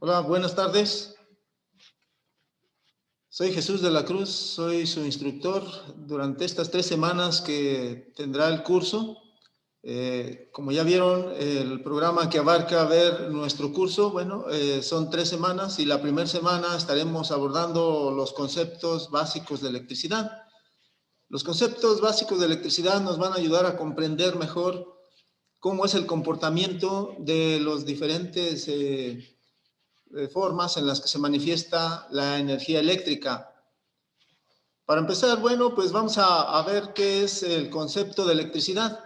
Hola, buenas tardes. Soy Jesús de la Cruz, soy su instructor durante estas 3 semanas que tendrá el curso. Como ya vieron, el programa que abarca ver nuestro curso, bueno, son 3 semanas y la primera semana estaremos abordando los conceptos básicos de electricidad. Los conceptos básicos de electricidad nos van a ayudar a comprender mejor cómo es el comportamiento de los diferentes formas en las que se manifiesta la energía eléctrica. Para empezar, bueno, pues vamos a ver qué es el concepto de electricidad.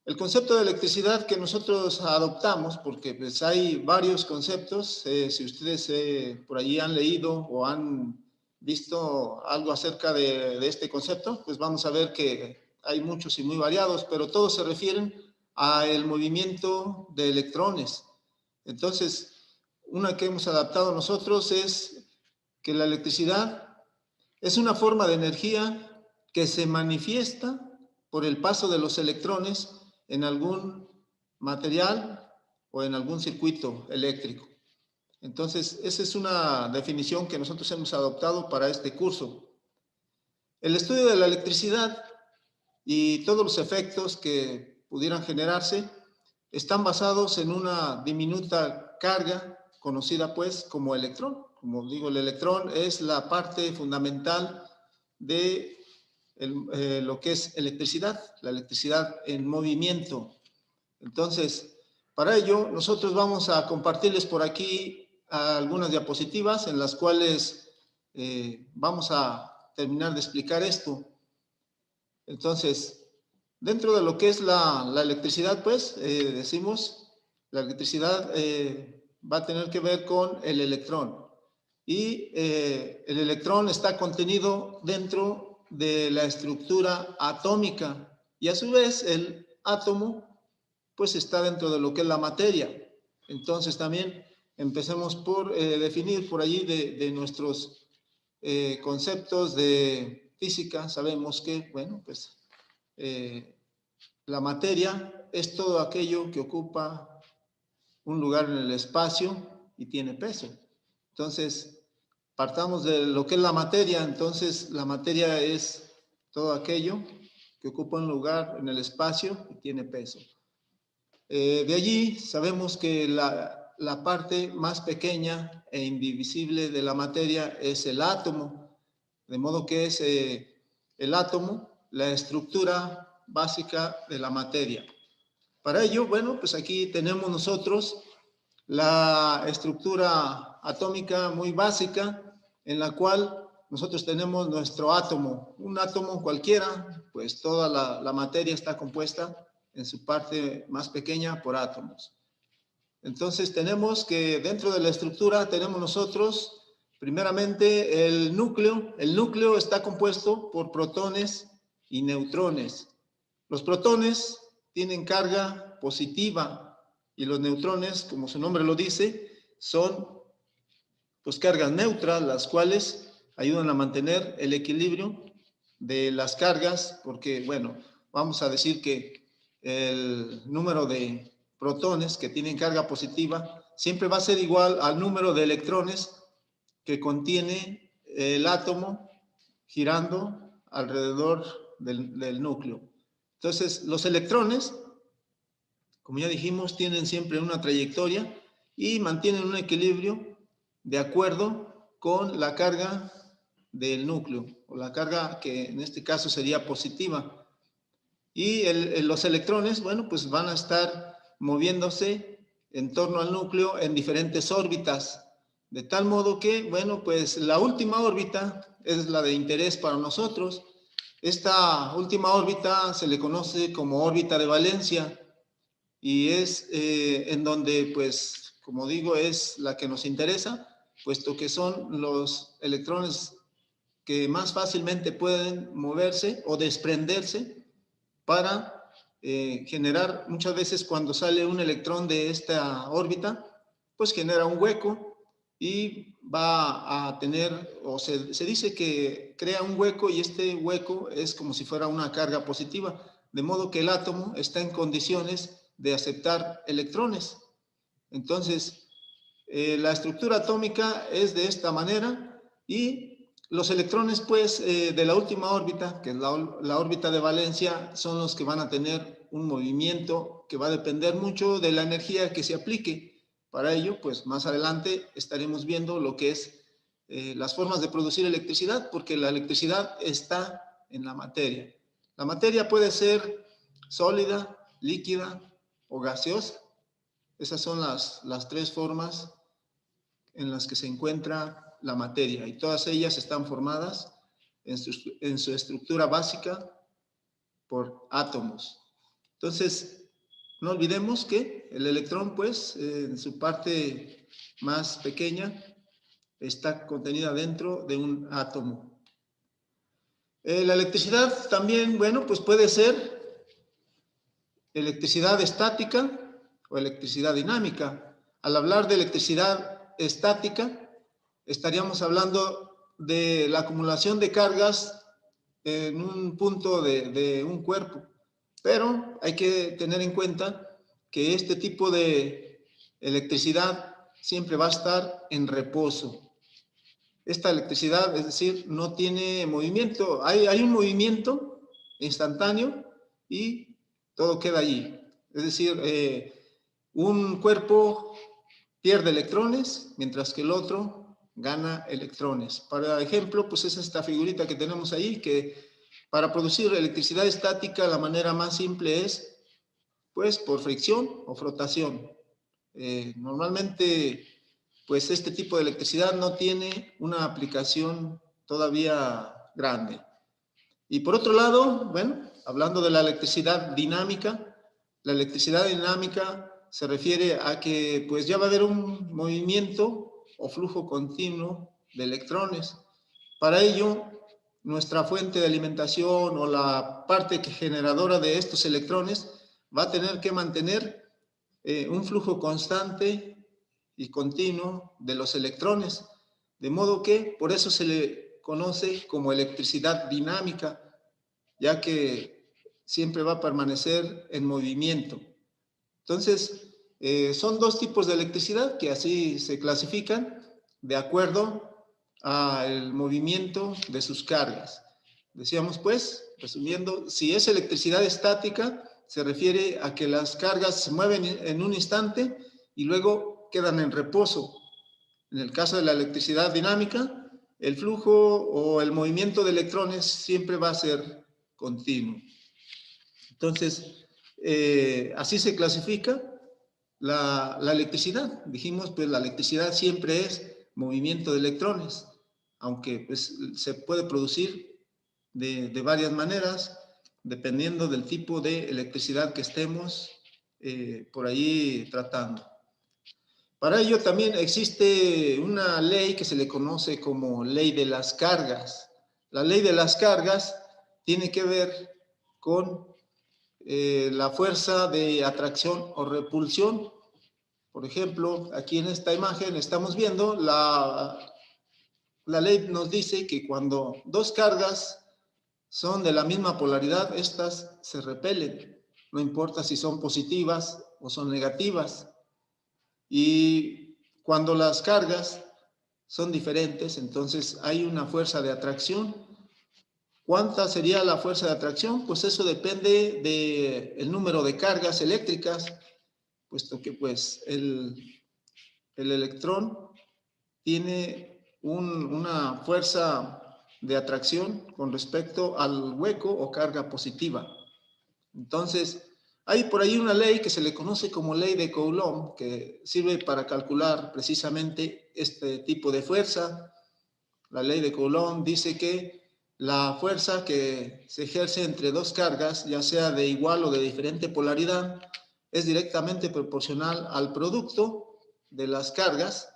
El concepto de electricidad que nosotros adoptamos, porque pues hay varios conceptos, si ustedes por allí han leído o han visto algo acerca de este concepto, pues vamos a ver que hay muchos y muy variados, pero todos se refieren al movimiento de electrones. Entonces, una que hemos adaptado nosotros es que la electricidad es una forma de energía que se manifiesta por el paso de los electrones en algún material o en algún circuito eléctrico. Entonces, esa es una definición que nosotros hemos adoptado para este curso. El estudio de la electricidad y todos los efectos que pudieran generarse están basados en una diminuta carga conocida pues como electrón. Como digo, el electrón es la parte fundamental de lo que es electricidad, la electricidad en movimiento. Entonces, para ello, nosotros vamos a compartirles por aquí algunas diapositivas en las cuales vamos a terminar de explicar esto. Entonces, dentro de lo que es la electricidad, pues, decimos, la electricidad va a tener que ver con el electrón. Y el electrón está contenido dentro de la estructura atómica. Y a su vez, el átomo, pues, está dentro de lo que es la materia. Entonces, también empecemos por definir por allí de nuestros conceptos de física. Sabemos que, bueno, pues, la materia es todo aquello que ocupa un lugar en el espacio y tiene peso. Entonces, partamos de lo que es la materia. Entonces, la materia es todo aquello que ocupa un lugar en el espacio y tiene peso. De allí sabemos que la parte más pequeña e indivisible de la materia es el átomo, de modo que es el átomo la estructura básica de la materia. Para ello, bueno, pues aquí tenemos nosotros la estructura atómica muy básica, en la cual nosotros tenemos nuestro átomo. Un átomo cualquiera, pues toda la materia está compuesta en su parte más pequeña por átomos. Entonces tenemos que dentro de la estructura tenemos nosotros primeramente el núcleo. El núcleo está compuesto por protones y neutrones. Los protones tienen carga positiva y los neutrones, como su nombre lo dice, son pues cargas neutras, las cuales ayudan a mantener el equilibrio de las cargas, porque bueno, vamos a decir que el número de protones que tienen carga positiva siempre va a ser igual al número de electrones que contiene el átomo girando alrededor del núcleo. Entonces, los electrones, como ya dijimos, tienen siempre una trayectoria y mantienen un equilibrio de acuerdo con la carga del núcleo, o la carga que en este caso sería positiva. Y los electrones, bueno, pues van a estar moviéndose en torno al núcleo en diferentes órbitas, de tal modo que, bueno, pues la última órbita es la de interés para nosotros. Esta última órbita se le conoce como órbita de valencia y es en donde, pues, como digo, es la que nos interesa, puesto que son los electrones que más fácilmente pueden moverse o desprenderse para generar, muchas veces cuando sale un electrón de esta órbita, pues genera un hueco y va a tener, o se dice que crea un hueco, y este hueco es como si fuera una carga positiva, de modo que el átomo está en condiciones de aceptar electrones. Entonces, La estructura atómica es de esta manera y los electrones, pues, de la última órbita, que es la órbita de valencia, son los que van a tener un movimiento que va a depender mucho de la energía que se aplique. Para ello, pues, más adelante estaremos viendo lo que es las formas de producir electricidad, porque la electricidad está en la materia. La materia puede ser sólida, líquida o gaseosa. Esas son las tres formas en las que se encuentra la materia, y todas ellas están formadas en su estructura básica por átomos. Entonces, no olvidemos que el electrón, pues, en su parte más pequeña, está contenida dentro de un átomo. La electricidad también, bueno, pues puede ser electricidad estática o electricidad dinámica. Al hablar de electricidad estática, estaríamos hablando de la acumulación de cargas en un punto de un cuerpo. Pero hay que tener en cuenta que este tipo de electricidad siempre va a estar en reposo. Esta electricidad, es decir, no tiene movimiento. Hay un movimiento instantáneo y todo queda allí. Es decir, un cuerpo pierde electrones, mientras que el otro gana electrones. Para ejemplo, pues es esta figurita que tenemos ahí, que para producir electricidad estática la manera más simple es, pues, por fricción o frotación. Normalmente, pues este tipo de electricidad no tiene una aplicación todavía grande. Y por otro lado, bueno, hablando de la electricidad dinámica se refiere a que pues ya va a haber un movimiento o flujo continuo de electrones. Para ello, nuestra fuente de alimentación o la parte generadora de estos electrones va a tener que mantener un flujo constante y continuo de los electrones, de modo que por eso se le conoce como electricidad dinámica, ya que siempre va a permanecer en movimiento. Entonces, son dos tipos de electricidad que así se clasifican de acuerdo al movimiento de sus cargas. Decíamos, pues, resumiendo, si es electricidad estática, se refiere a que las cargas se mueven en un instante y luego quedan en reposo. En el caso de la electricidad dinámica, el flujo o el movimiento de electrones siempre va a ser continuo. Entonces, así se clasifica la electricidad. Dijimos, pues la electricidad siempre es movimiento de electrones, aunque pues, se puede producir de varias maneras, dependiendo del tipo de electricidad que estemos por ahí tratando. Para ello también existe una ley que se le conoce como ley de las cargas. La ley de las cargas tiene que ver con la fuerza de atracción o repulsión. Por ejemplo, aquí en esta imagen estamos viendo la ley nos dice que cuando dos cargas son de la misma polaridad, estas se repelen, no importa si son positivas o son negativas. Y cuando las cargas son diferentes, entonces hay una fuerza de atracción. ¿Cuánta sería la fuerza de atracción? Pues eso depende del número de cargas eléctricas, puesto que pues el electrón tiene una fuerza de atracción con respecto al hueco o carga positiva. Entonces, hay por ahí una ley que se le conoce como ley de Coulomb, que sirve para calcular precisamente este tipo de fuerza. La ley de Coulomb dice que la fuerza que se ejerce entre dos cargas, ya sea de igual o de diferente polaridad, es directamente proporcional al producto de las cargas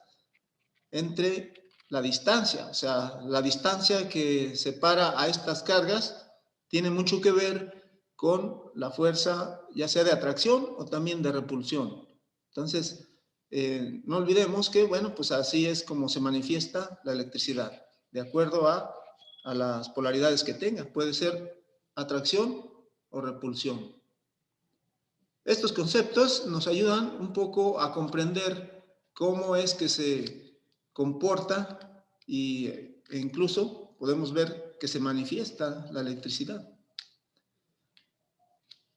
entre la distancia. O sea, la distancia que separa a estas cargas tiene mucho que ver con la fuerza, ya sea de atracción o también de repulsión. Entonces, no olvidemos que, bueno, pues así es como se manifiesta la electricidad, de acuerdo a las polaridades que tenga. Puede ser atracción o repulsión. Estos conceptos nos ayudan un poco a comprender cómo es que se comporta e incluso podemos ver que se manifiesta la electricidad.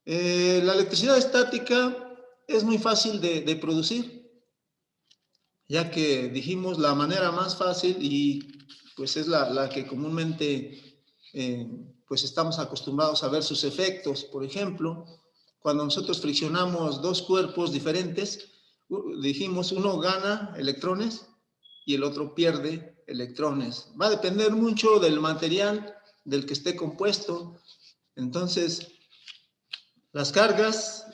La electricidad estática es muy fácil de producir, ya que dijimos la manera más fácil y pues es la que comúnmente pues estamos acostumbrados a ver sus efectos. Por ejemplo, cuando nosotros friccionamos dos cuerpos diferentes, dijimos uno gana electrones y el otro pierde electrones. Va a depender mucho del material del que esté compuesto. Entonces, las cargas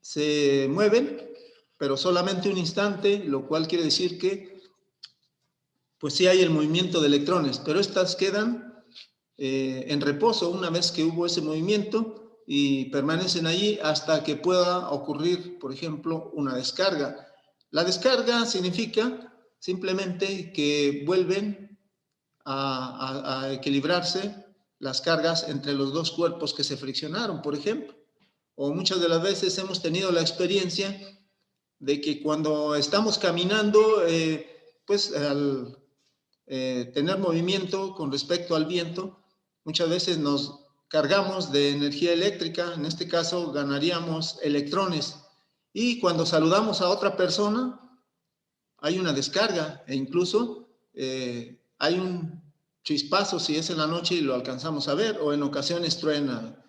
se mueven, pero solamente un instante, lo cual quiere decir que pues sí hay el movimiento de electrones, pero estas quedan en reposo una vez que hubo ese movimiento y permanecen allí hasta que pueda ocurrir, por ejemplo, una descarga. La descarga significa simplemente que vuelven a equilibrarse las cargas entre los dos cuerpos que se friccionaron, por ejemplo. O muchas de las veces hemos tenido la experiencia de que cuando estamos caminando, pues al tener movimiento con respecto al viento, muchas veces nos cargamos de energía eléctrica, en este caso ganaríamos electrones. Y cuando saludamos a otra persona, hay una descarga e incluso hay un chispazo si es en la noche y lo alcanzamos a ver, o en ocasiones truena.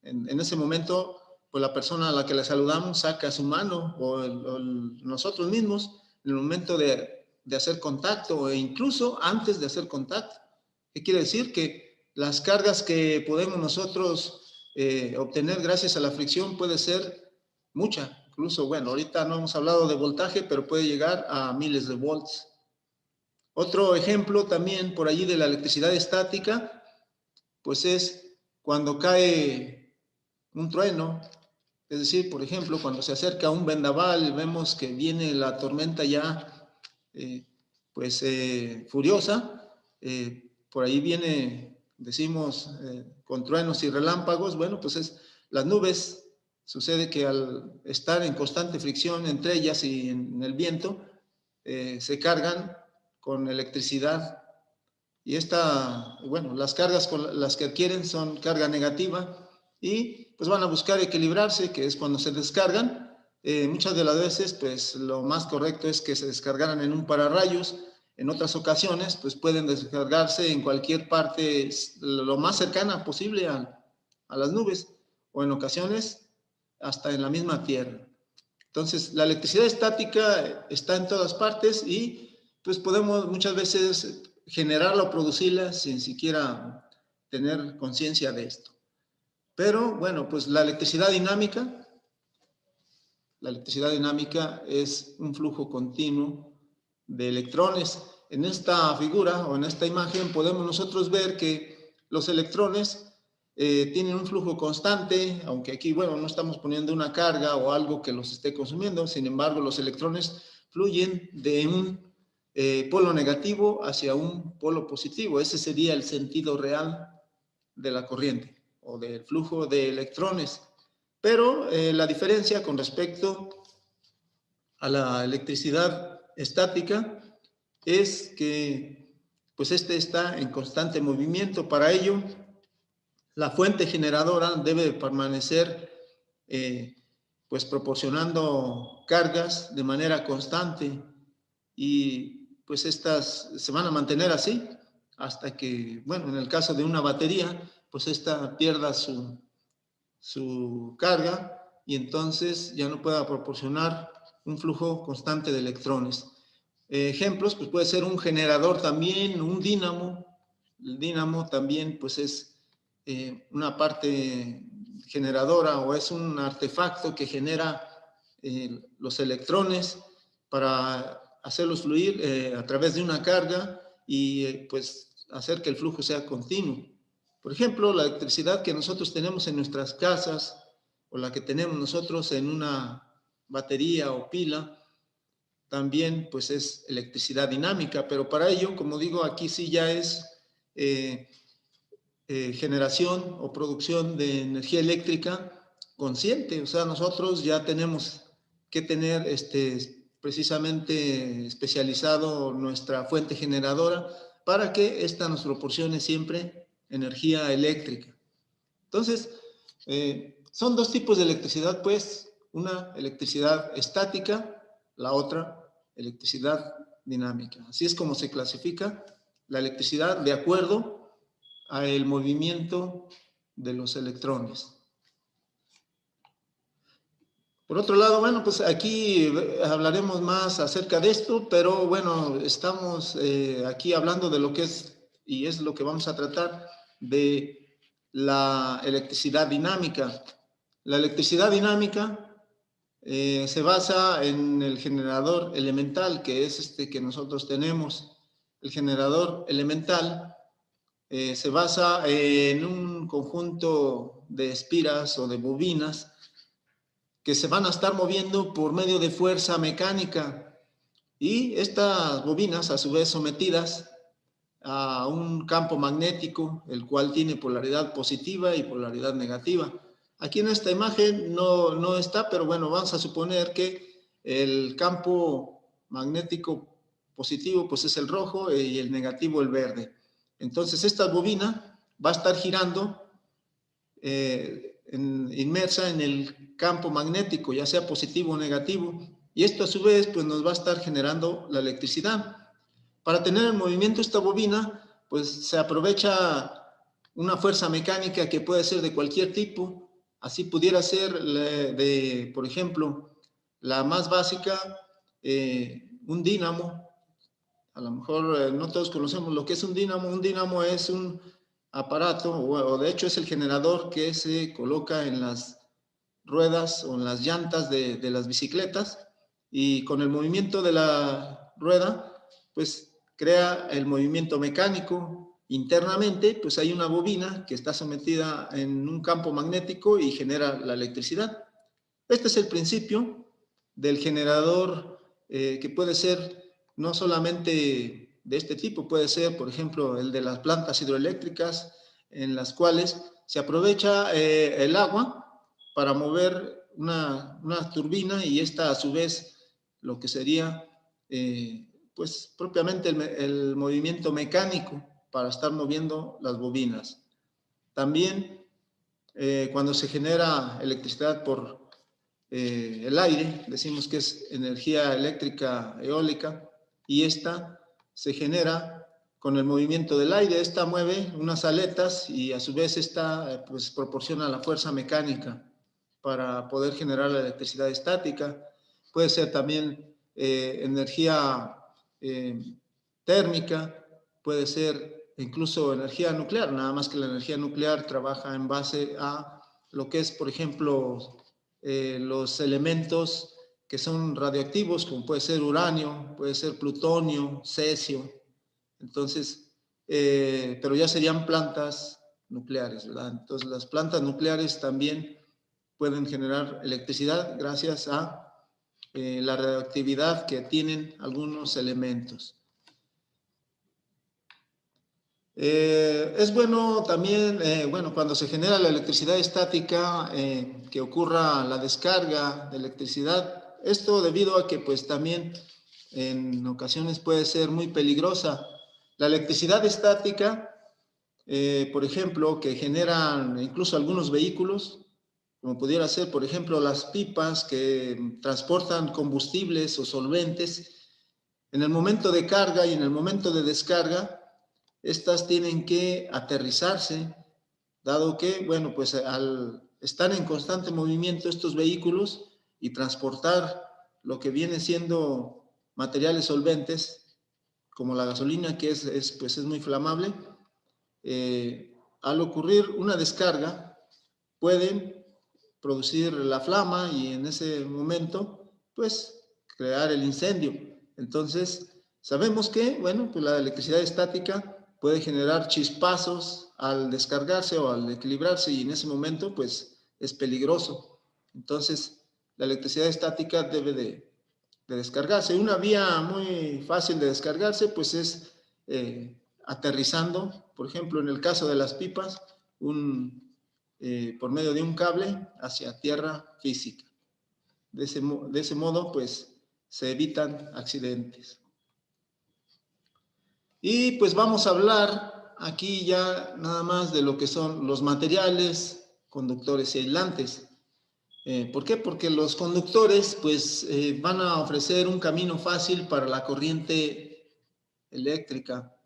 En ese momento, pues la persona a la que le saludamos saca su mano o nosotros mismos en el momento de hacer contacto e incluso antes de hacer contacto. ¿Qué quiere decir? Que las cargas que podemos nosotros obtener gracias a la fricción puede ser mucha. Incluso, bueno, ahorita no hemos hablado de voltaje, pero puede llegar a miles de volts. Otro ejemplo también por allí de la electricidad estática, pues es cuando cae un trueno, es decir, por ejemplo, cuando se acerca un vendaval, vemos que viene la tormenta ya, furiosa, por ahí viene, decimos, con truenos y relámpagos, bueno, pues las nubes, sucede que al estar en constante fricción entre ellas y en el viento, se cargan con electricidad y bueno, las cargas con las que adquieren son carga negativa y pues van a buscar equilibrarse, que es cuando se descargan. Muchas de las veces, pues lo más correcto es que se descargaran en un pararrayos. En otras ocasiones, pues pueden descargarse en cualquier parte lo más cercana posible a las nubes o en ocasiones hasta en la misma tierra. Entonces, la electricidad estática está en todas partes y pues podemos muchas veces generarla o producirla sin siquiera tener conciencia de esto. Pero bueno, pues la electricidad dinámica es un flujo continuo de electrones. En esta figura o en esta imagen podemos nosotros ver que los electrones tienen un flujo constante, aunque aquí, bueno, no estamos poniendo una carga o algo que los esté consumiendo, sin embargo, los electrones fluyen de un polo negativo hacia un polo positivo. Ese sería el sentido real de la corriente o del flujo de electrones. Pero la diferencia con respecto a la electricidad estática es que pues está en constante movimiento. Para ello, la fuente generadora debe permanecer pues proporcionando cargas de manera constante y pues estas se van a mantener así hasta que, bueno, en el caso de una batería, pues esta pierda su carga y entonces ya no pueda proporcionar un flujo constante de electrones. Ejemplos, pues puede ser un generador también, un dínamo. El dínamo también pues es una parte generadora o es un artefacto que genera los electrones para hacerlos fluir a través de una carga y pues hacer que el flujo sea continuo. Por ejemplo, la electricidad que nosotros tenemos en nuestras casas o la que tenemos nosotros en una batería o pila, también pues es electricidad dinámica, pero para ello, como digo, aquí sí ya es generación o producción de energía eléctrica consciente, o sea, nosotros ya tenemos que tener precisamente especializado nuestra fuente generadora para que ésta nos proporcione siempre energía eléctrica. Entonces, son dos tipos de electricidad, pues, una electricidad estática, la otra electricidad dinámica. Así es como se clasifica la electricidad de acuerdo al movimiento de los electrones. Por otro lado, bueno, pues aquí hablaremos más acerca de esto, pero bueno, estamos aquí hablando de lo que es, y es lo que vamos a tratar, de la electricidad dinámica. La electricidad dinámica se basa en el generador elemental, que es este que nosotros tenemos. El generador elemental se basa en un conjunto de espiras o de bobinas que se van a estar moviendo por medio de fuerza mecánica, y estas bobinas a su vez sometidas a un campo magnético, el cual tiene polaridad positiva y polaridad negativa. Aquí en esta imagen no está, pero bueno, vamos a suponer que el campo magnético positivo pues es el rojo y el negativo el verde. Entonces esta bobina va a estar girando inmersa en el campo magnético, ya sea positivo o negativo, y esto a su vez pues nos va a estar generando la electricidad. Para tener en movimiento esta bobina, pues se aprovecha una fuerza mecánica que puede ser de cualquier tipo. Así pudiera ser por ejemplo, la más básica, un dínamo. A lo mejor no todos conocemos lo que es un dínamo. Un dínamo es un aparato, o de hecho es el generador que se coloca en las ruedas o en las llantas de las bicicletas, y con el movimiento de la rueda, pues crea el movimiento mecánico. Internamente, pues hay una bobina que está sometida en un campo magnético y genera la electricidad. Este es el principio del generador, que puede ser no solamente de este tipo, puede ser, por ejemplo, el de las plantas hidroeléctricas, en las cuales se aprovecha el agua para mover una turbina, y esta a su vez lo que sería pues propiamente el movimiento mecánico para estar moviendo las bobinas. También cuando se genera electricidad por el aire, decimos que es energía eléctrica eólica, y esta se genera con el movimiento del aire. Esta mueve unas aletas y a su vez esta pues proporciona la fuerza mecánica para poder generar la electricidad estática. Puede ser también energía térmica, puede ser incluso energía nuclear, nada más que la energía nuclear trabaja en base a lo que es, por ejemplo, los elementos que son radioactivos, como puede ser uranio, puede ser plutonio, cesio. Entonces, pero ya serían plantas nucleares, ¿verdad? Entonces, las plantas nucleares también pueden generar electricidad gracias a la radioactividad que tienen algunos elementos. Es bueno también, bueno, cuando se genera la electricidad estática, que ocurra la descarga de electricidad. Esto debido a que pues también en ocasiones puede ser muy peligrosa. La electricidad estática, por ejemplo, que generan incluso algunos vehículos, como pudiera ser, por ejemplo, las pipas que transportan combustibles o solventes, en el momento de carga y en el momento de descarga, estas tienen que aterrizarse, dado que, bueno, pues al estar en constante movimiento estos vehículos y transportar lo que viene siendo materiales solventes, como la gasolina, que pues es muy flamable, al ocurrir una descarga, pueden producir la flama y en ese momento, pues, crear el incendio. Entonces, sabemos que, bueno, pues la electricidad estática puede generar chispazos al descargarse o al equilibrarse, y en ese momento, pues, es peligroso. Entonces, la electricidad estática debe de descargarse. Una vía muy fácil de descargarse, pues, es aterrizando, por ejemplo, en el caso de las pipas, por medio de un cable hacia tierra física. De ese modo, pues, se evitan accidentes. Y pues vamos a hablar aquí ya nada más de lo que son los materiales, conductores y aislantes. ¿Por qué? Porque los conductores pues van a ofrecer un camino fácil para la corriente eléctrica.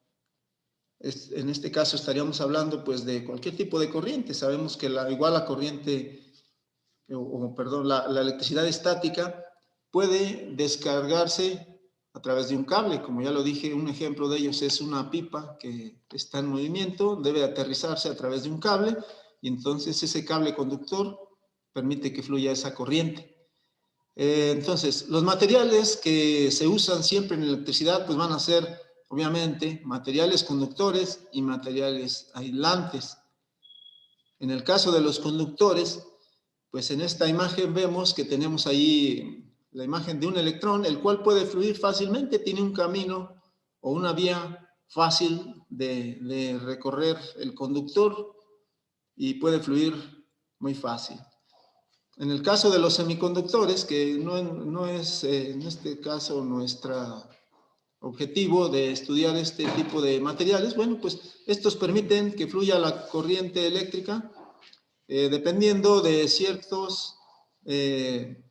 En este caso estaríamos hablando pues de cualquier tipo de corriente. Sabemos que igual la corriente, perdón, la electricidad estática puede descargarse a través de un cable. Como ya lo dije, un ejemplo de ellos es una pipa que está en movimiento, debe aterrizarse a través de un cable y entonces ese cable conductor permite que fluya esa corriente. Entonces, los materiales que se usan siempre en electricidad pues van a ser, obviamente, materiales conductores y materiales aislantes. En el caso de los conductores, pues en esta imagen vemos que tenemos ahí la imagen de un electrón, el cual puede fluir fácilmente, tiene un camino o una vía fácil de recorrer el conductor y puede fluir muy fácil. En el caso de los semiconductores, que no es en este caso nuestro objetivo de estudiar este tipo de materiales, bueno, pues estos permiten que fluya la corriente eléctrica dependiendo de ciertos, de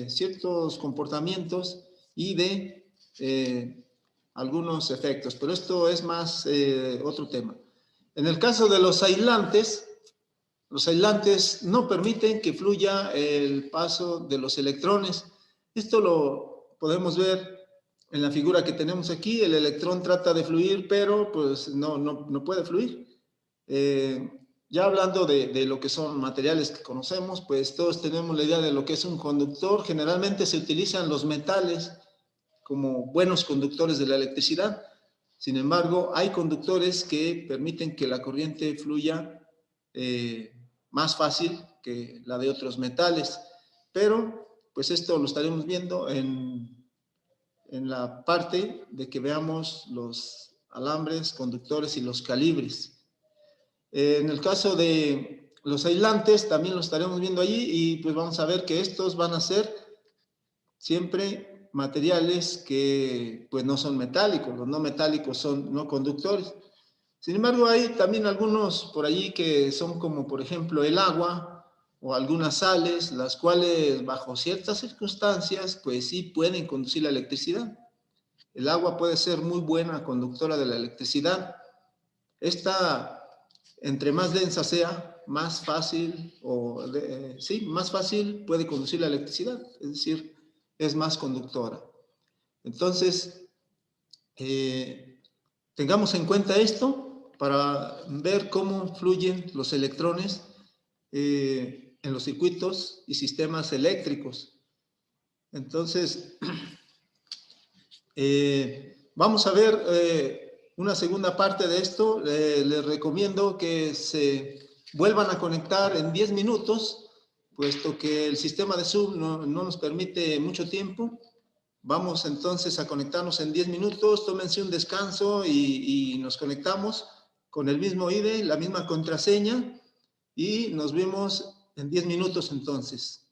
ciertos comportamientos y de algunos efectos, pero esto es más otro tema. En el caso de los aislantes no permiten que fluya el paso de los electrones. Esto lo podemos ver en la figura que tenemos aquí. El electrón trata de fluir, pero pues no puede fluir. Ya hablando de lo que son materiales que conocemos, pues todos tenemos la idea de lo que es un conductor. Generalmente se utilizan los metales como buenos conductores de la electricidad. Sin embargo, hay conductores que permiten que la corriente fluya más fácil que la de otros metales, pero pues esto lo estaremos viendo en la parte de que veamos los alambres, conductores y los calibres. En el caso de los aislantes también lo estaremos viendo allí y pues vamos a ver que estos van a ser siempre materiales que pues no son metálicos, los no metálicos son no conductores. Sin embargo, hay también algunos por allí que son como, por ejemplo, el agua o algunas sales, las cuales bajo ciertas circunstancias, pues sí pueden conducir la electricidad. El agua puede ser muy buena conductora de la electricidad. Esta, entre más densa sea, más fácil, más fácil puede conducir la electricidad, es decir, es más conductora. Entonces, tengamos en cuenta esto para ver cómo fluyen los electrones en los circuitos y sistemas eléctricos. Entonces, vamos a ver una segunda parte de esto. Les recomiendo que se vuelvan a conectar en 10 minutos, puesto que el sistema de Zoom no nos permite mucho tiempo. Vamos entonces a conectarnos en 10 minutos, tómense un descanso y nos conectamos con el mismo ID, la misma contraseña y nos vemos en 10 minutos entonces.